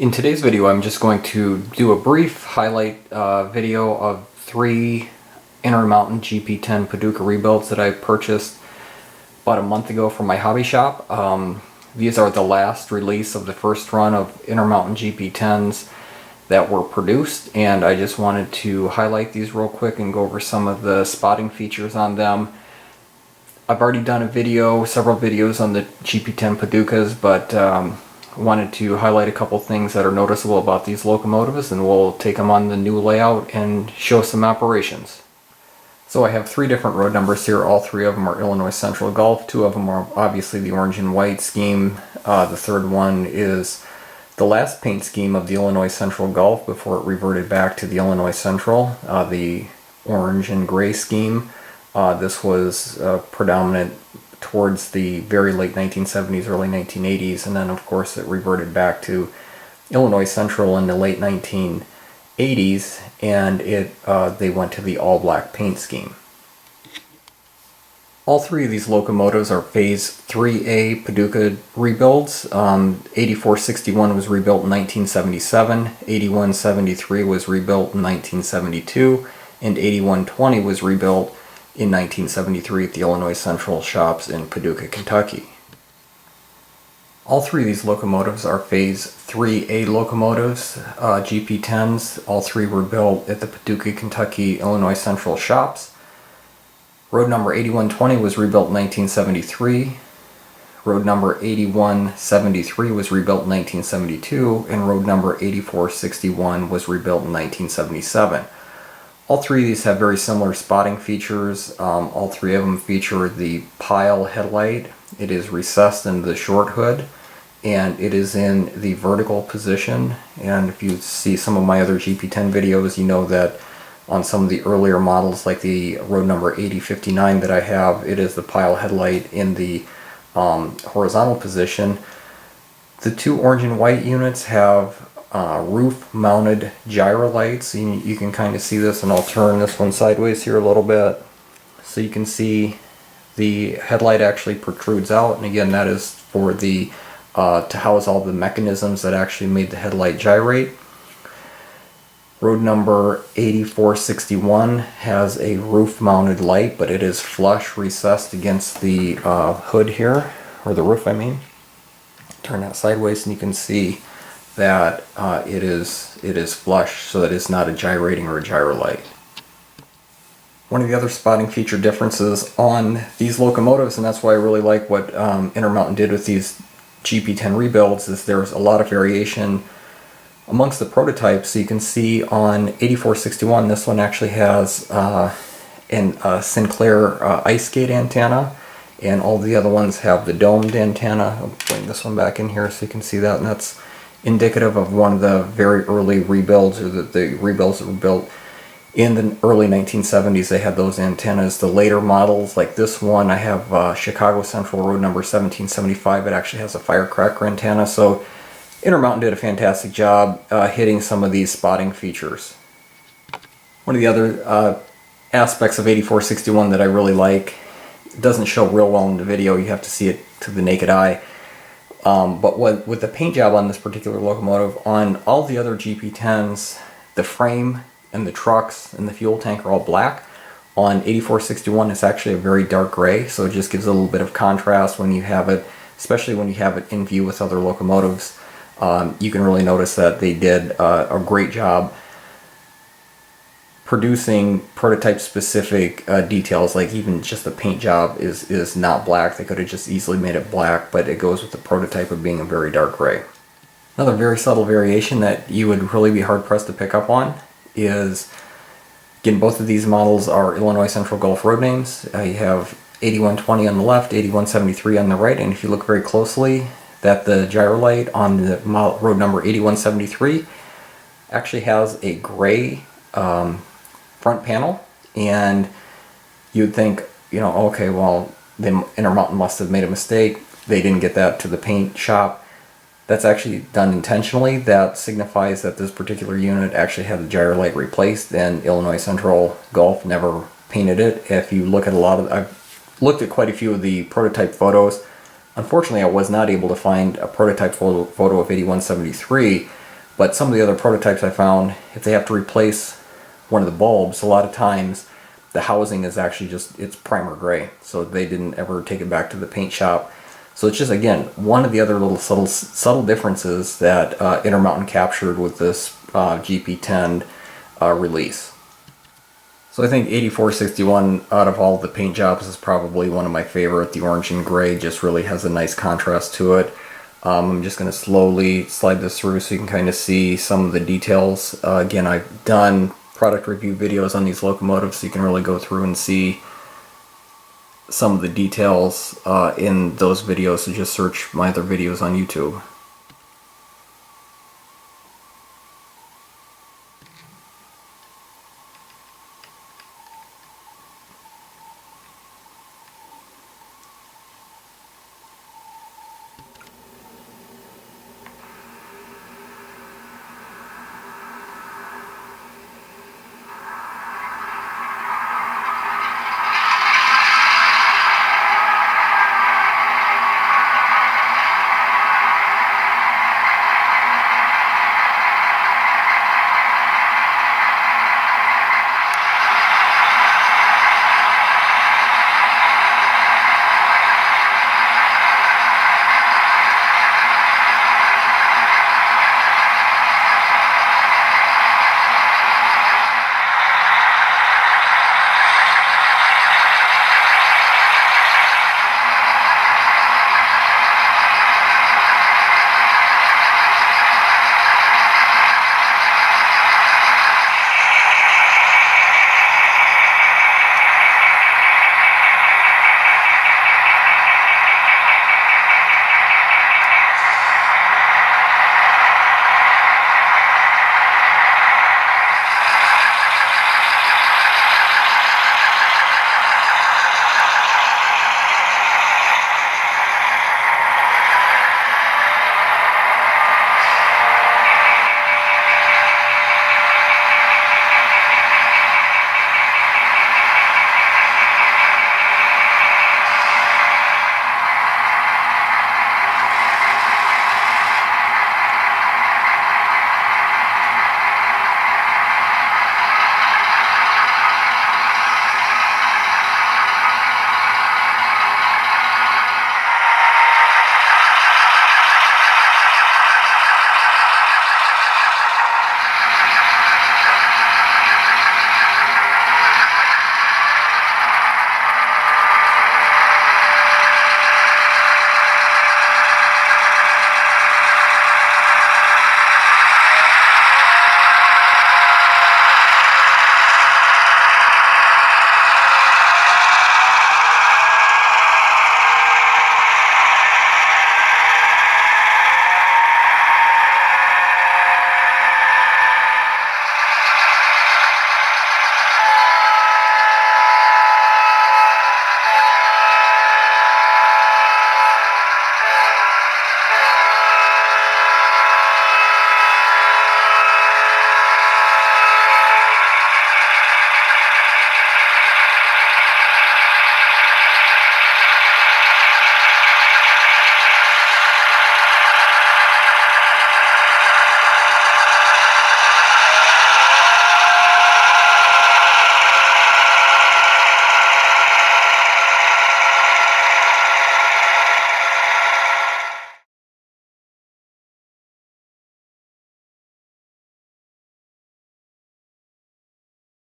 In today's video, I'm just going to do a brief highlight video of 3 Intermountain GP10 Paducah rebuilds that I purchased about a month ago from my hobby shop. These are the last release of the first run of Intermountain GP10s that were produced, and I just wanted to highlight these real quick and go over some of the spotting features on them. I've already done a video, several videos on the GP10 Paducahs, but wanted to highlight a couple things that are noticeable about these locomotives, and we'll take them on the new layout and show some operations. So I have 3 different road numbers here. All 3 of them are Illinois Central Gulf. 2 of them are obviously the orange and white scheme. The third one is the last paint scheme of the Illinois Central Gulf before it reverted back to the Illinois Central, the orange and gray scheme. This was predominant towards the very late 1970s, early 1980s, and then of course it reverted back to Illinois Central in the late 1980s, and they went to the all-black paint scheme. All 3 of these locomotives are Phase 3A Paducah rebuilds. 8461 was rebuilt in 1977, 8173 was rebuilt in 1972, and 8120 was rebuilt in 1973 at the Illinois Central shops in Paducah, Kentucky. All 3 of these locomotives are Phase 3A locomotives, GP10s. All 3 were built at the Paducah, Kentucky, Illinois Central shops. Road number 8120 was rebuilt in 1973. Road number 8173 was rebuilt in 1972, and road number 8461 was rebuilt in 1977. All 3 of these have very similar spotting features. All 3 of them feature the pile headlight. It is recessed in the short hood, and it is in the vertical position. And if you see some of my other GP10 videos, you know that on some of the earlier models, like the road number 8059 that I have, it is the pile headlight in the horizontal position. The 2 orange and white units have roof-mounted gyro lights. You can kind of see this, and I'll turn this one sideways here a little bit so you can see the headlight actually protrudes out, and again, that is for the to house all the mechanisms that actually made the headlight gyrate. Road number 8461 has a roof-mounted light, but it is flush recessed against the hood here, or the roof I mean. Turn that sideways and you can see that it is flush, so that it's not a gyrating or a gyro light. One of the other spotting feature differences on these locomotives, and that's why I really like what Intermountain did with these GP10 rebuilds, is there's a lot of variation amongst the prototypes. So you can see on 8461, this one actually has a Sinclair ice skate antenna, and all the other ones have the domed antenna. I'll bring this one back in here so you can see that, and that's indicative of one of the very early rebuilds, or the rebuilds that were built in the early 1970s. They had those antennas. The later models, like this one, I have Chicago Central road number 1775. It actually has a firecracker antenna. So Intermountain did a fantastic job hitting some of these spotting features. One of the other aspects of 8461 that I really like, it doesn't show real well in the video, you have to see it to the naked eye. But with the paint job on this particular locomotive, on all the other GP10s, the frame and the trucks and the fuel tank are all black. On 8461, it's actually a very dark gray, so it just gives a little bit of contrast when you have it, especially when you have it in view with other locomotives. You can really notice that they did a great job producing prototype specific details. Like even just the paint job is not black. They could have just easily made it black, but it goes with the prototype of being a very dark gray. Another very subtle variation that you would really be hard pressed to pick up on is, again, both of these models are Illinois Central Gulf road names. You have 8120 on the left, 8173 on the right, and if you look very closely, that the gyro light on the road number 8173 actually has a gray front panel, and you'd think, you know, okay, well, the Intermountain must have made a mistake. They didn't get that to the paint shop. That's actually done intentionally. That signifies that this particular unit actually had the gyro light replaced, and Illinois Central Gulf never painted it. If you look at I've looked at quite a few of the prototype photos. Unfortunately, I was not able to find a prototype photo of 8173, But some of the other prototypes I found, if they have to replace one of the bulbs, a lot of times the housing is actually just, it's primer gray. So they didn't ever take it back to the paint shop. So it's just, again, one of the other little subtle differences that Intermountain captured with this GP10 release. So I think 8461 out of all the paint jobs is probably one of my favorite. The orange and gray just really has a nice contrast to it. I'm just going to slowly slide this through so you can kind of see some of the details. Again, I've done product review videos on these locomotives, so you can really go through and see some of the details in those videos. So just search my other videos on YouTube.